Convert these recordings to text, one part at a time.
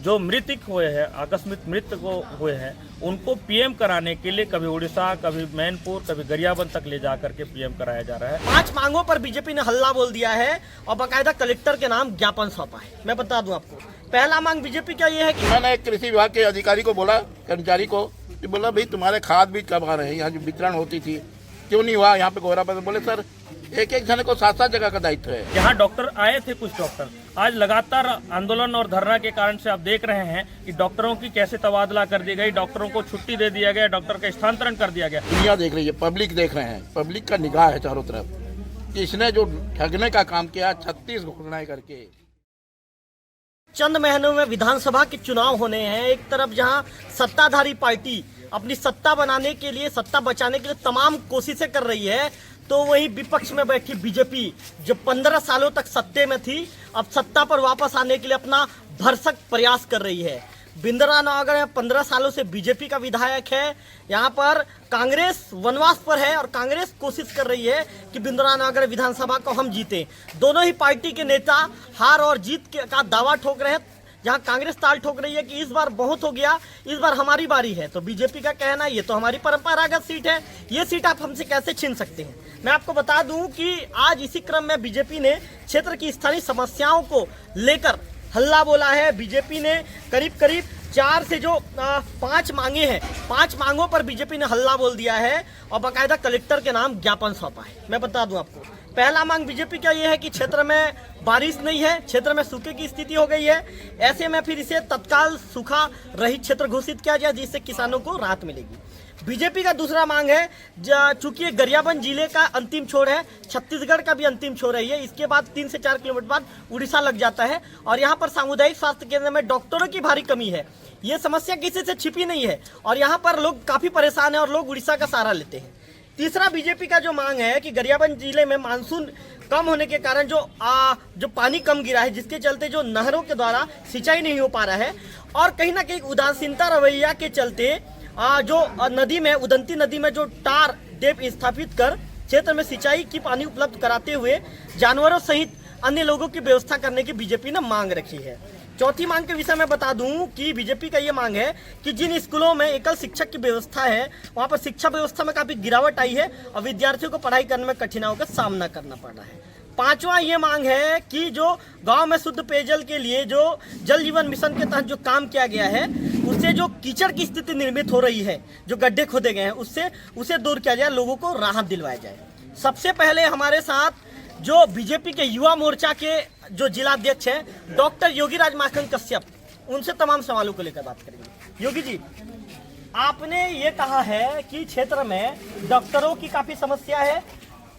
जो मृतक हुए हैं, आकस्मिक मृत्यु को हुए हैं, उनको पीएम कराने के लिए कभी उड़ीसा, कभी मैनपुर, कभी गरियाबंद तक ले जाकर के पीएम कराया जा रहा है। 5 मांगों पर बीजेपी ने हल्ला बोल दिया है और बाकायदा कलेक्टर के नाम ज्ञापन सौंपा है। मैं बता दूं आपको, पहला मांग बीजेपी का ये है कि मैंने एक कृषि विभाग के अधिकारी को बोला, कर्मचारी को, कि बोला भाई तुम्हारे खाद बीज कब आ रहे हैं, यहाँ जो वितरण होती थी क्यों नहीं हुआ यहाँ पे गोराबाद। बोले सर एक जने को 7-7 जगह का दायित्व है। यहाँ डॉक्टर आए थे, कुछ डॉक्टर आज लगातार आंदोलन और धरना के कारण से आप देख रहे हैं कि डॉक्टरों की कैसे तबादला कर दी गई, डॉक्टरों को छुट्टी दे दिया गया, डॉक्टर का स्थानांतरण कर दिया गया। दुनिया देख रही है, पब्लिक देख रहे हैं, पब्लिक का निगाह है चारों तरफ कि इसने जो ठगने का काम किया 36 घोषणाएं करके। चंद महीनों में विधानसभा के चुनाव होने हैं। एक तरफ जहां सत्ताधारी पार्टी अपनी सत्ता बनाने के लिए, सत्ता बचाने के लिए तमाम कोशिशें कर रही है, तो वहीं विपक्ष में बैठी बीजेपी जो 15 सालों तक सत्ते में थी, अब सत्ता पर वापस आने के लिए अपना भरसक प्रयास कर रही है। बिंद्रा नवागढ़ में 15 सालों से बीजेपी का विधायक है। यहाँ पर कांग्रेस वनवास पर है और कांग्रेस कोशिश कर रही है कि बिंद्रा नवागढ़ विधानसभा को हम जीतें। दोनों ही पार्टी के नेता हार और जीत का दावा ठोक रहे हैं। जहां कांग्रेस ताल ठोक रही है कि इस बार बहुत हो गया, इस बार हमारी बारी है, तो बीजेपी का कहना है ये तो हमारी परंपरागत सीट है, ये सीट आप हमसे कैसे छीन सकते हैं। मैं आपको बता दूं कि आज इसी क्रम में बीजेपी ने क्षेत्र की स्थानीय समस्याओं को लेकर हल्ला बोला है। बीजेपी ने करीब 4 से जो 5 मांगे हैं, 5 मांगों पर बीजेपी ने हल्ला बोल दिया है और बाकायदा कलेक्टर के नाम ज्ञापन सौंपा है। मैं बता दूं आपको, पहला मांग बीजेपी का यह है कि क्षेत्र में बारिश नहीं है, क्षेत्र में सूखे की स्थिति हो गई है, ऐसे में फिर इसे तत्काल सूखा रहित क्षेत्र घोषित किया जाए जिससे किसानों को राहत मिलेगी। बीजेपी का दूसरा मांग है, चूंकि गरियाबंद जिले का अंतिम छोर है, छत्तीसगढ़ का भी अंतिम छोर है ये, इसके बाद 3 से 4 किलोमीटर बाद उड़ीसा लग जाता है और यहाँ पर सामुदायिक स्वास्थ्य केंद्र में डॉक्टरों की भारी कमी है। ये समस्या किसी से छिपी नहीं है और यहाँ पर लोग काफी परेशान है और लोग उड़ीसा का सहारा लेते हैं। तीसरा बीजेपी का जो मांग है कि गरियाबंद जिले में मानसून कम होने के कारण जो पानी कम गिरा है, जिसके चलते जो नहरों के द्वारा सिंचाई नहीं हो पा रहा है और कहीं ना कहीं उदासीनता रवैया के चलते जो नदी में, उदंती नदी में जो टार डैम स्थापित कर क्षेत्र में सिंचाई की पानी उपलब्ध कराते हुए जानवरों सहित अन्य लोगों की व्यवस्था करने की बीजेपी ने मांग रखी है। चौथी मांग के विषय में बता दूं कि बीजेपी का ये मांग है कि जिन स्कूलों में एकल शिक्षक की व्यवस्था है, वहां पर शिक्षा व्यवस्था में काफी गिरावट आई है और विद्यार्थियों को पढ़ाई करने में कठिनाइयों का सामना करना पड़ रहा है। पांचवा ये मांग है कि जो गांव में शुद्ध पेयजल के लिए जो जल जीवन मिशन के तहत जो काम किया गया है, उससे जो कीचड़ की स्थिति निर्मित हो रही है, जो गड्ढे खोदे गए हैं, उसे दूर किया जाए, लोगों को राहत दिलवाया जाए। सबसे पहले हमारे साथ जो बीजेपी के युवा मोर्चा के जो जिलाध्यक्ष हैं डॉक्टर योगीराज माखन कश्यप, उनसे तमाम सवालों को लेकर बात करेंगे। योगी जी, आपने ये कहा है कि क्षेत्र में डॉक्टरों की काफी समस्या है,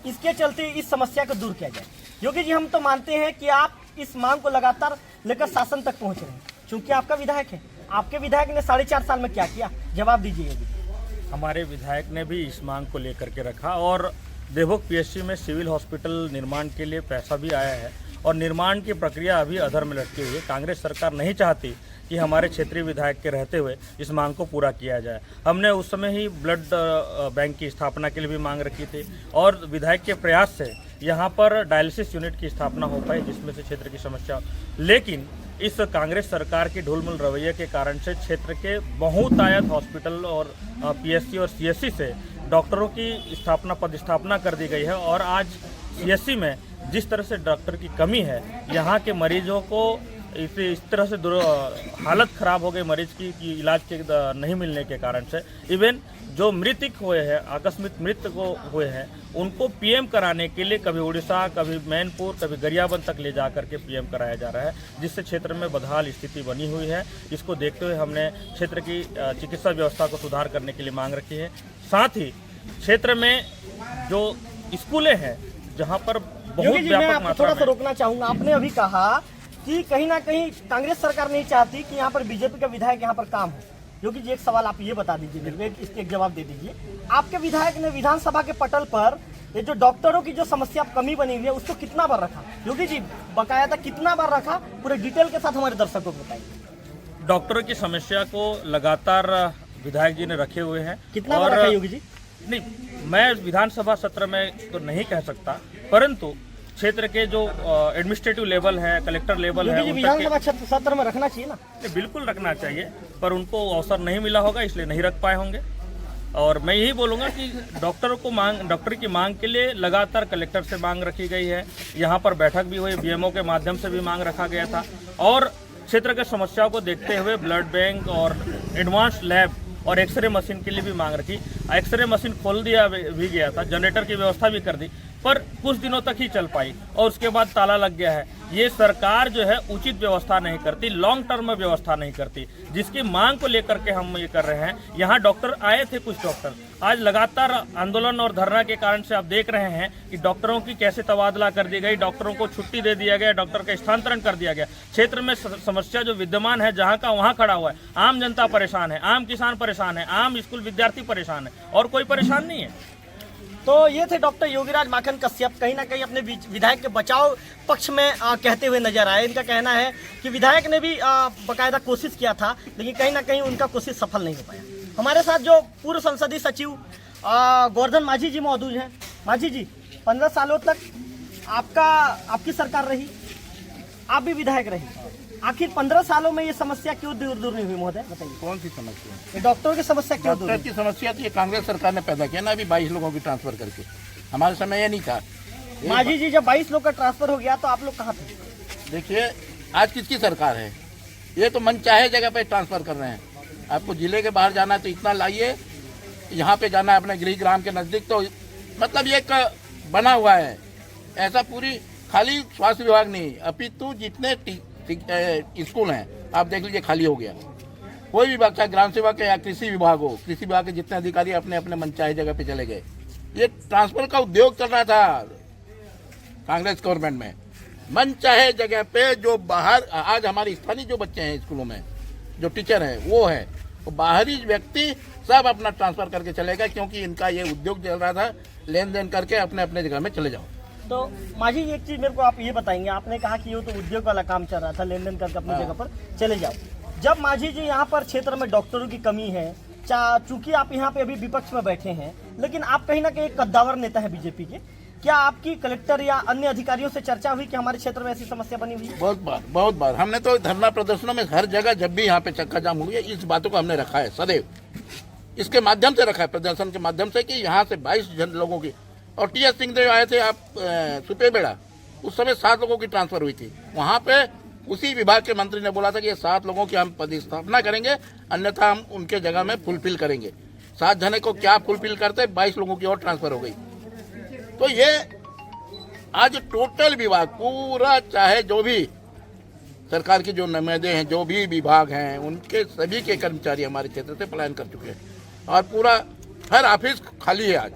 इसके चलते इस समस्या को दूर किया जाए। योगी जी, हम तो मानते हैं कि आप इस मांग को लगातार लेकर शासन तक पहुंच रहे हैं, क्योंकि आपका विधायक है। आपके विधायक ने 4.5 साल में क्या किया, जवाब दीजिए योगी। हमारे विधायक ने भी इस मांग को लेकर के रखा और देवभोग पीएचसी में सिविल हॉस्पिटल निर्माण के लिए पैसा भी आया है और निर्माण की प्रक्रिया अभी अधर में लटकी हुई है। कांग्रेस सरकार नहीं चाहती कि हमारे क्षेत्रीय विधायक के रहते हुए इस मांग को पूरा किया जाए। हमने उस समय ही ब्लड बैंक की स्थापना के लिए भी मांग रखी थी और विधायक के प्रयास से यहाँ पर डायलिसिस यूनिट की स्थापना हो पाई, जिसमें से क्षेत्र की समस्या, लेकिन इस कांग्रेस सरकार की ढुलमुल रवैये के कारण से क्षेत्र के बहुतायत हॉस्पिटल और पीएचसी और सीएचसी से डॉक्टरों की पदस्थापना कर दी गई है और आज सीएचसी में जिस तरह से डॉक्टर की कमी है, यहाँ के मरीजों को इस तरह से हालत खराब हो गई मरीज की कि इलाज के नहीं मिलने के कारण से इवन जो मृतक हुए हैं, आकस्मिक मृत्यु को हुए हैं, उनको पीएम कराने के लिए कभी उड़ीसा, कभी मैनपुर, कभी गरियाबंद तक ले जाकर के पीएम कराया जा रहा है, जिससे क्षेत्र में बदहाल स्थिति बनी हुई है। इसको देखते हुए हमने क्षेत्र की चिकित्सा व्यवस्था को सुधार करने के लिए मांग रखी है। साथ ही क्षेत्र में जो स्कूलें हैं जहाँ पर बहुत व्यापक मात्रा थोड़ा सा रोकना चाहूंगा। आपने अभी कहा कि कहीं ना कहीं कांग्रेस सरकार नहीं चाहती कि यहाँ पर बीजेपी का विधायक यहाँ पर काम हो। योगी जी, एक सवाल आप ये बता दीजिए, इसके एक जवाब दे दीजिए। आपके विधायक ने विधानसभा के पटल पर ये जो डॉक्टरों की जो समस्या कमी बनी हुई है, उसको कितना बार रखा? योगी जी, बकायदा कितना बार रखा, पूरे डिटेल के साथ हमारे दर्शकों को बताइए। डॉक्टरों की समस्या को लगातार विधायक जी ने रखे हुए हैं। कितना बार रखा योगी जी? नहीं, मैं विधानसभा सत्र में तो नहीं कह सकता, परंतु क्षेत्र के जो एडमिनिस्ट्रेटिव लेवल है, कलेक्टर लेवल है, योगी जी उन तक के- विधानसभा सत्र में रखना चाहिए ना। बिल्कुल रखना चाहिए, पर उनको अवसर नहीं मिला होगा इसलिए नहीं रख पाए होंगे। और मैं यही बोलूँगा कि डॉक्टर की मांग के लिए लगातार कलेक्टर से मांग रखी गई है। यहाँ पर बैठक भी हुई, बीएमओ के माध्यम से भी मांग रखा गया था और क्षेत्र के समस्याओं को देखते हुए ब्लड बैंक और एडवांस लैब और एक्सरे मशीन के लिए भी मांग रखी। एक्सरे मशीन खोल दिया भी गया था, जनरेटर की व्यवस्था भी कर दी, पर कुछ दिनों तक ही चल पाई और उसके बाद ताला लग गया है। ये सरकार जो है उचित व्यवस्था नहीं करती, लॉन्ग टर्म में व्यवस्था नहीं करती, जिसकी मांग को लेकर के हम ये कर रहे हैं। यहाँ डॉक्टर आए थे, कुछ डॉक्टर आज लगातार आंदोलन और धरना के कारण से आप देख रहे हैं कि डॉक्टरों की कैसे तबादला कर दी गई, डॉक्टरों को छुट्टी दे दिया गया, डॉक्टर का स्थानांतरण कर दिया गया। क्षेत्र में समस्या जो विद्यमान है जहाँ का वहाँ खड़ा हुआ है। आम जनता परेशान है, आम किसान परेशान है, आम स्कूल विद्यार्थी परेशान है और कोई परेशान नहीं है। तो ये थे डॉक्टर योगीराज माखन कश्यप, कहीं ना कहीं अपने विधायक के बचाव पक्ष में कहते हुए नजर आए। इनका कहना है कि विधायक ने भी बाकायदा कोशिश किया था, लेकिन कहीं ना कहीं उनका कोशिश सफल नहीं हो पाया। हमारे साथ जो पूर्व संसदीय सचिव गोवर्धन माझी जी मौजूद हैं। माझी जी, 15 सालों तक आपकी सरकार रही, आप भी विधायक रही, आखिर 15 सालों में ये समस्या क्यों दूर नहीं हुई महोदय, बताइए। कौन सी समस्या? ये डॉक्टरों की समस्या क्यों दूर डॉक्टर की समस्या तो ये कांग्रेस सरकार ने पैदा किया ना, अभी 22 लोगों की ट्रांसफर करके। हमारे समय ये नहीं था। माझी जी, जब 22 लोग का ट्रांसफर हो गया तो आप लोग कहाँ थे? देखिए, आज किसकी सरकार है? ये तो मन चाहे जगह पे ट्रांसफर कर रहे हैं। आपको जिले के बाहर जाना है तो इतना लाइए, यहाँ पे जाना है अपने गृहग्राम के नजदीक, तो मतलब ये बना हुआ है ऐसा। पूरी खाली स्वास्थ्य विभाग नहीं, अपितु जितने स्कूल हैं आप देख लीजिए खाली हो गया। कोई विभाग, चाहे ग्राम सेवा के या कृषि विभाग हो, कृषि विभाग के जितने अधिकारी अपने अपने मनचाहे जगह पे चले गए। ये ट्रांसफर का उद्योग चल रहा था कांग्रेस गवर्नमेंट में। मनचाहे जगह पे जो बाहर, आज हमारे स्थानीय जो बच्चे हैं स्कूलों में, जो टीचर हैं वो है, तो बाहरी व्यक्ति सब अपना ट्रांसफर करके चले गए, क्योंकि इनका ये उद्योग चल रहा था, लेन देन करके अपने अपने जगह में चले जाओ। तो माझी, एक चीज मेरे को आप ये बताएंगे, आपने कहा कि ये तो उद्योग वाला काम चल रहा था, लेन देन करके अपनी जगह पर चले जाओ। जब माझी जी यहाँ पर क्षेत्र में डॉक्टरों की कमी है, चूंकि आप यहाँ पे अभी विपक्ष में बैठे हैं, लेकिन आप कहीं ना कहीं एक कद्दावर नेता है बीजेपी के, क्या आपकी कलेक्टर या अन्य अधिकारियों से चर्चा हुई कि हमारे क्षेत्र में ऐसी समस्या बनी हुई है? बहुत बार हमने तो धरना प्रदर्शनों में हर जगह, जब भी यहाँ पे चक्का जाम हुई है, इस बातों को हमने रखा है सदैव। इसके माध्यम से रखा है, प्रदर्शन के माध्यम से, कि यहाँ से 22 लोगों की, और टी.एस. सिंहदेव आए थे आप सुपेबेड़ा, उस समय 7 लोगों की ट्रांसफर हुई थी। वहाँ पे उसी विभाग के मंत्री ने बोला था कि ये 7 लोगों की हम पदस्थापना करेंगे, अन्यथा हम उनके जगह में फुलफिल करेंगे। 7 जने को क्या फुलफिल करते, 22 लोगों की और ट्रांसफर हो गई। तो ये आज टोटल विभाग पूरा, चाहे जो भी सरकार की जो नुमाइंदे हैं, जो भी विभाग हैं, उनके सभी के कर्मचारी हमारे क्षेत्र से पलायन कर चुके हैं और पूरा हर ऑफिस खाली है। आज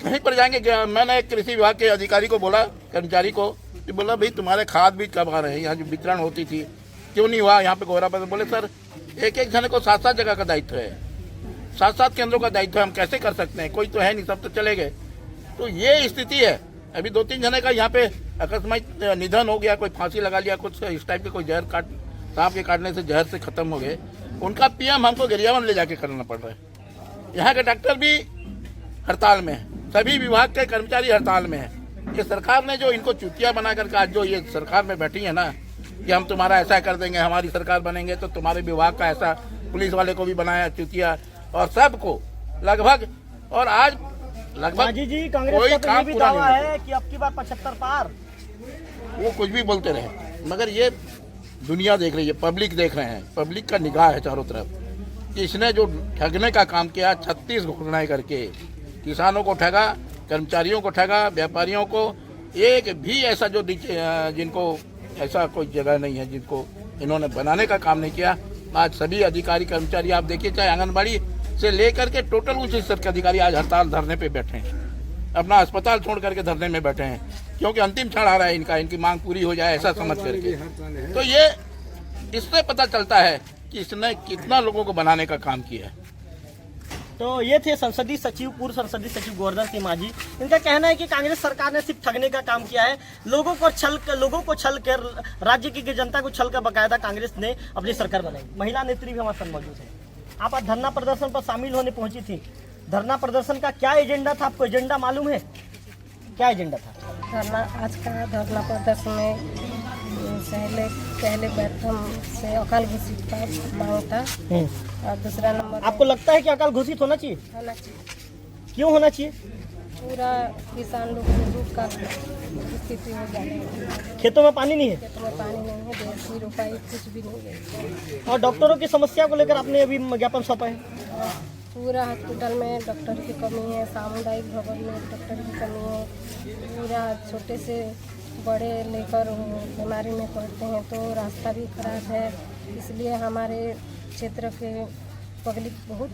कहीं पर जाएंगे, मैंने एक कृषि विभाग के अधिकारी को बोला, कर्मचारी को, कि बोला भाई तुम्हारे खाद बीज कब आ रहे हैं? यहाँ जो वितरण होती थी क्यों नहीं हुआ यहाँ पे गोराबाद? बोले सर एक जने को 7-7 जगह का दायित्व है, 7-7 केंद्रों का दायित्व है, हम कैसे कर सकते हैं? कोई तो है नहीं, सब तो चले गए। तो ये स्थिति है। अभी 2-3 जने का यहाँ पे अकस्मात निधन हो गया, कोई फांसी लगा लिया, कुछ इस टाइप के, कोई जहर सांप के काटने से जहर से खत्म हो गए, उनका पीएम हमको गरियाबंद ले जाके करना पड़ रहा है। यहाँ के डॉक्टर भी हड़ताल में है, सभी विभाग के कर्मचारी हड़ताल में है। ये सरकार ने जो इनको चुतिया बना करके आज जो ये सरकार में बैठी है ना, कि हम तुम्हारा ऐसा कर देंगे, हमारी सरकार बनेंगे तो तुम्हारे विभाग का ऐसा, पुलिस वाले को भी बनाया चुतिया और सबको लगभग, और आज लगभग जी कांग्रेस का तो ये भी दावा है कि अब की बार 75 पार। वो कुछ भी बोलते रहे, मगर ये दुनिया देख रही है, पब्लिक देख रहे हैं, पब्लिक का निगाह है चारों तरफ कि इसने जो ठगने का काम किया, 36 घोषणाएं करके किसानों को ठगा, कर्मचारियों को ठगा, व्यापारियों को, एक भी ऐसा जो जिनको ऐसा कोई जगह नहीं है जिनको इन्होंने बनाने का काम नहीं किया। आज सभी अधिकारी कर्मचारी आप देखिए, चाहे आंगनबाड़ी से लेकर के टोटल उच्च स्तर के अधिकारी आज हड़ताल धरने पे बैठे हैं, अपना अस्पताल छोड़ करके धरने में बैठे हैं, क्योंकि अंतिम क्षण आ रहा है इनका, इनकी मांग पूरी हो जाए ऐसा समझ करके। तो ये इससे पता चलता है कि इसने कितना लोगों को बनाने का काम किया है। तो ये थे संसदीय सचिव, पूर्व संसदीय सचिव गोवर्धन सिंह माझी। इनका कहना है कि कांग्रेस सरकार ने सिर्फ ठगने का काम किया है, लोगों को छल कर, राज्य की जनता को छल कर बकायदा कांग्रेस ने अपनी सरकार बनाई। महिला नेत्री भी हमारे साथ मौजूद है। आप आज धरना प्रदर्शन पर शामिल होने पहुंची थी, धरना प्रदर्शन का क्या एजेंडा था? आपको एजेंडा मालूम है? क्या एजेंडा था? धरना आज का धरना प्रदर्शन में पहले प्रथम से अकाल घोषित का मांग था और दूसरा नंबर आपको लगता है कि अकाल घोषित होना चाहिए? होना चाहिए। क्यों होना चाहिए? पूरा किसान लोग को दुख का स्थिति हो जाएगी। खेतों में पानी नहीं है खेतों में पानी नहीं है, 150 रुपये कुछ भी नहीं है। और डॉक्टरों की समस्या को लेकर आपने अभी ज्ञापन सौंपा है। और पूरा हॉस्पिटल में डॉक्टर की कमी है, सामुदायिक भवन में डॉक्टर की कमी है। पूरा छोटे से बड़े लेकर बीमारी में पड़ते हैं तो रास्ता भी खराब है, इसलिए हमारे क्षेत्र के पब्लिक बहुत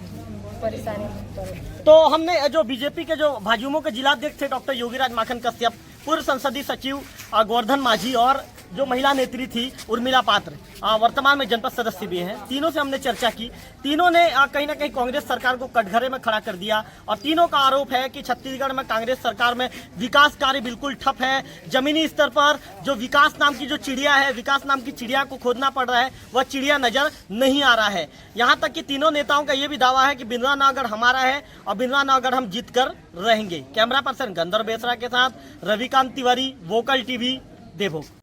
परेशानी है। तो हमने जो बीजेपी के जो भाजयुमो के जिलाध्यक्ष थे डॉक्टर योगीराज माखन कश्यप, पूर्व संसदीय सचिव गोवर्धन माझी और जो महिला नेत्री थी उर्मिला पात्र, वर्तमान में जनपद सदस्य भी हैं, तीनों से हमने चर्चा की। तीनों ने कहीं ना कहीं कांग्रेस सरकार को कटघरे में खड़ा कर दिया और तीनों का आरोप है कि छत्तीसगढ़ में कांग्रेस सरकार में विकास कार्य बिल्कुल ठप है। जमीनी स्तर पर जो विकास नाम की जो चिड़िया है, विकास नाम की चिड़िया को खोदना पड़ रहा है, वह चिड़िया नजर नहीं आ रहा है। यहाँ तक कि तीनों नेताओं का ये भी दावा है कि बिंद्रानगढ़ हमारा है और बिंद्रानगढ़ हम जीत कर रहेंगे। कैमरा पर्सन गंधर्व बेसरा के साथ रविकांत तिवारी, वोकल टीवी, देवभोग।